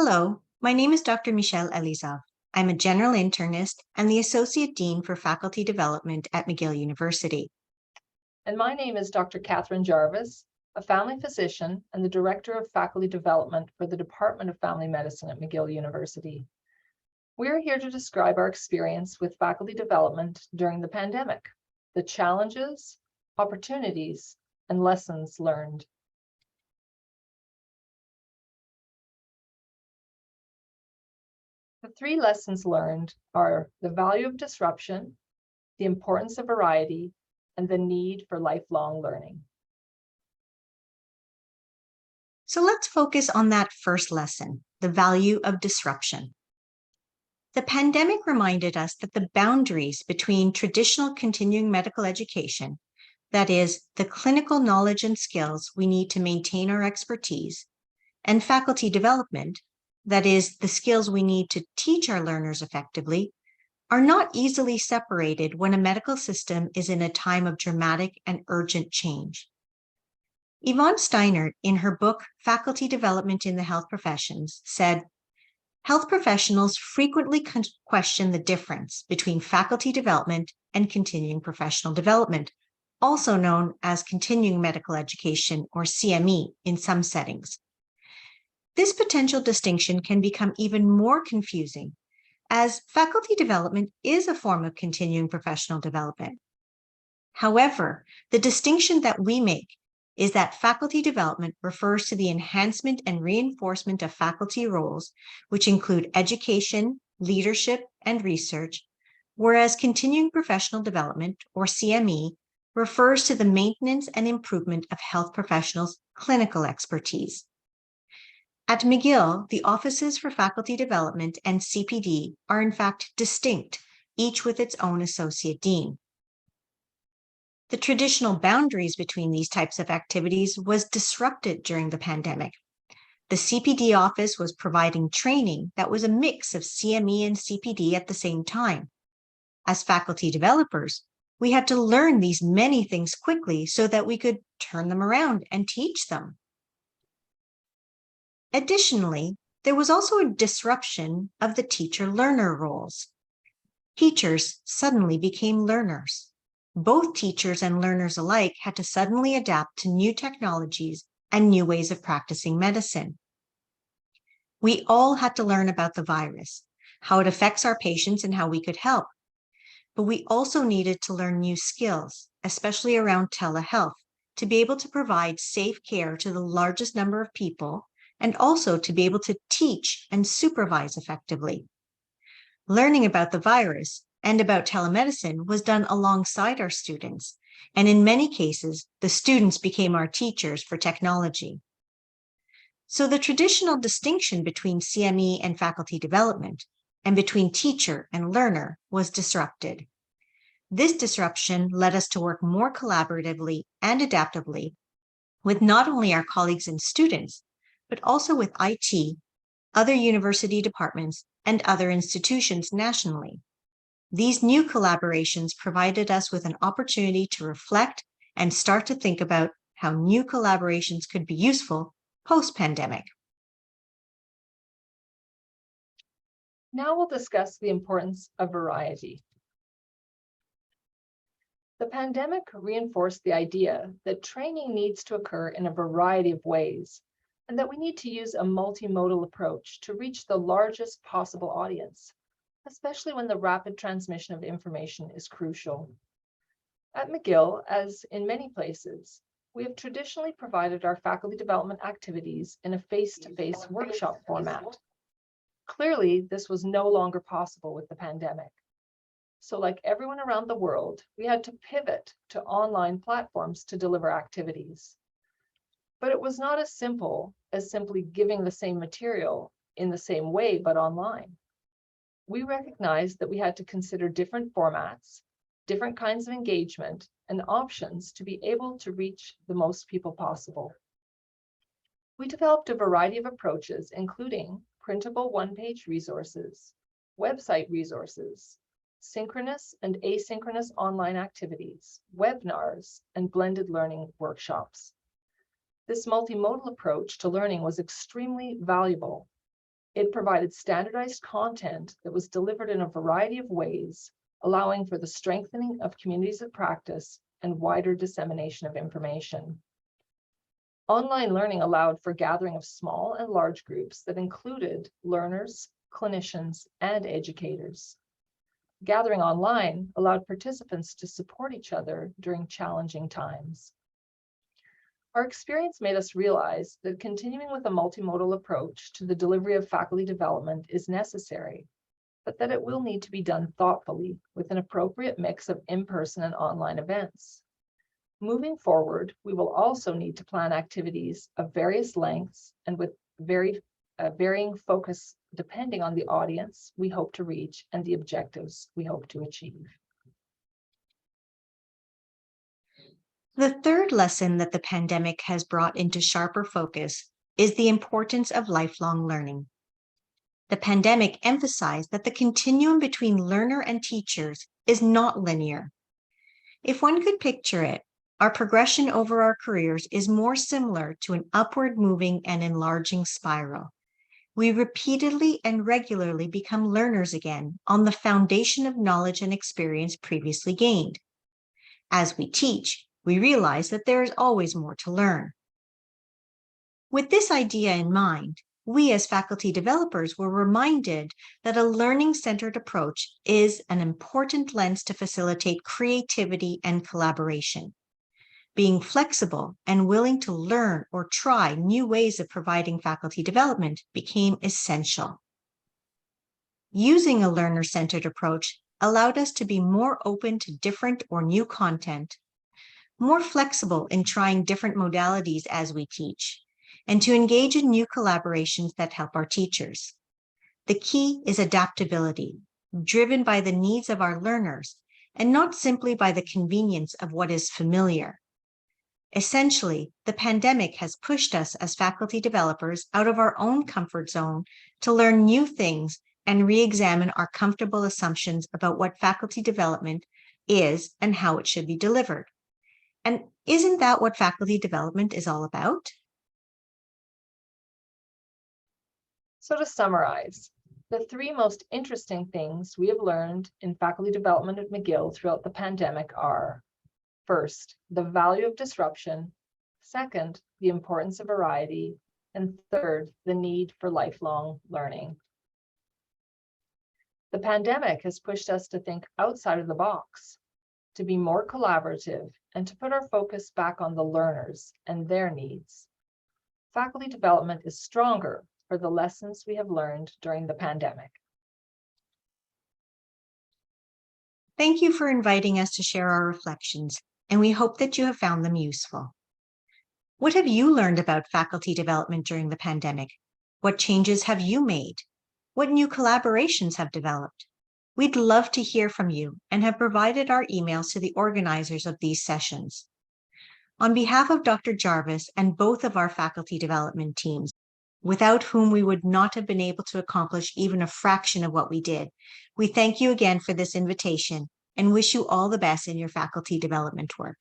Hello, my name is Dr. Michelle Elizov. I'm a general internist and the Associate Dean for Faculty Development at McGill University. And my name is Dr. Catherine Jarvis, a family physician and the Director of Faculty Development for the Department of Family Medicine at McGill University. We are here to describe our experience with faculty development during the pandemic, the challenges, opportunities, and lessons learned. The three lessons learned are the value of disruption, the importance of variety, and the need for lifelong learning. So let's focus on that first lesson, the value of disruption. The pandemic reminded us that the boundaries between traditional continuing medical education, that is, the clinical knowledge and skills we need to maintain our expertise, and faculty development, that is, the skills we need to teach our learners effectively, are not easily separated when a medical system is in a time of dramatic and urgent change. Yvonne Steinert, in her book, Faculty Development in the Health Professions, said, health professionals frequently question the difference between faculty development and continuing professional development, also known as continuing medical education or CME in some settings. This potential distinction can become even more confusing as faculty development is a form of continuing professional development. However, the distinction that we make is that faculty development refers to the enhancement and reinforcement of faculty roles, which include education, leadership, and research, whereas continuing professional development, or CME, refers to the maintenance and improvement of health professionals' clinical expertise. At McGill, the Offices for Faculty Development and CPD are in fact distinct, each with its own associate dean. The traditional boundaries between these types of activities was disrupted during the pandemic. The CPD office was providing training that was a mix of CME and CPD at the same time. As faculty developers, we had to learn these many things quickly so that we could turn them around and teach them. Additionally, there was also a disruption of the teacher-learner roles. Teachers suddenly became learners. Both teachers and learners alike had to suddenly adapt to new technologies and new ways of practicing medicine. We all had to learn about the virus, how it affects our patients and how we could help. But we also needed to learn new skills, especially around telehealth, to be able to provide safe care to the largest number of people and also to be able to teach and supervise effectively. Learning about the virus and about telemedicine was done alongside our students, and in many cases, the students became our teachers for technology. So the traditional distinction between CME and faculty development and between teacher and learner was disrupted. This disruption led us to work more collaboratively and adaptively with not only our colleagues and students, but also with IT, other university departments, and other institutions nationally. These new collaborations provided us with an opportunity to reflect and start to think about how new collaborations could be useful post-pandemic. Now we'll discuss the importance of variety. The pandemic reinforced the idea that training needs to occur in a variety of ways, and that we need to use a multimodal approach to reach the largest possible audience, especially when the rapid transmission of information is crucial. At McGill, as in many places, we have traditionally provided our faculty development activities in a face-to-face workshop format. Clearly, this was no longer possible with the pandemic. So like everyone around the world, we had to pivot to online platforms to deliver activities. But it was not as simple as simply giving the same material in the same way, but online. We recognized that we had to consider different formats, different kinds of engagement, and options to be able to reach the most people possible. We developed a variety of approaches, including printable one-page resources, website resources, synchronous and asynchronous online activities, webinars, and blended learning workshops. This multimodal approach to learning was extremely valuable It provided standardized content that was delivered in a variety of ways, allowing for the strengthening of communities of practice and wider dissemination of information. Online learning allowed for gathering of small and large groups that included learners, clinicians, and educators. Gathering online allowed participants to support each other during challenging times. Our experience made us realize that continuing with a multimodal approach to the delivery of faculty development is necessary, but that it will need to be done thoughtfully with an appropriate mix of in-person and online events. Moving forward, we will also need to plan activities of various lengths and with varying focus depending on the audience we hope to reach and the objectives we hope to achieve. The third lesson that the pandemic has brought into sharper focus is the importance of lifelong learning. The pandemic emphasized that the continuum between learner and teachers is not linear. If one could picture it, our progression over our careers is more similar to an upward moving and enlarging spiral. We repeatedly and regularly become learners again on the foundation of knowledge and experience previously gained. As we teach, we realize that there is always more to learn. With this idea in mind, we as faculty developers were reminded that a learning-centered approach is an important lens to facilitate creativity and collaboration. Being flexible and willing to learn or try new ways of providing faculty development became essential. Using a learner-centered approach allowed us to be more open to different or new content, more flexible in trying different modalities as we teach, and to engage in new collaborations that help our teachers. The key is adaptability, driven by the needs of our learners, and not simply by the convenience of what is familiar. Essentially, the pandemic has pushed us as faculty developers out of our own comfort zone to learn new things and re-examine our comfortable assumptions about what faculty development is and how it should be delivered. And isn't that what faculty development is all about? So to summarize, the three most interesting things we have learned in faculty development at McGill throughout the pandemic are: first, the value of disruption; second, the importance of variety; and third, the need for lifelong learning. The pandemic has pushed us to think outside of the box, to be more collaborative, and to put our focus back on the learners and their needs. Faculty development is stronger for the lessons we have learned during the pandemic. Thank you for inviting us to share our reflections, and we hope that you have found them useful. What have you learned about faculty development during the pandemic? What changes have you made? What new collaborations have developed? We'd love to hear from you and have provided our emails to the organizers of these sessions. On behalf of Dr. Jarvis and both of our faculty development teams, without whom we would not have been able to accomplish even a fraction of what we did, we thank you again for this invitation and wish you all the best in your faculty development work.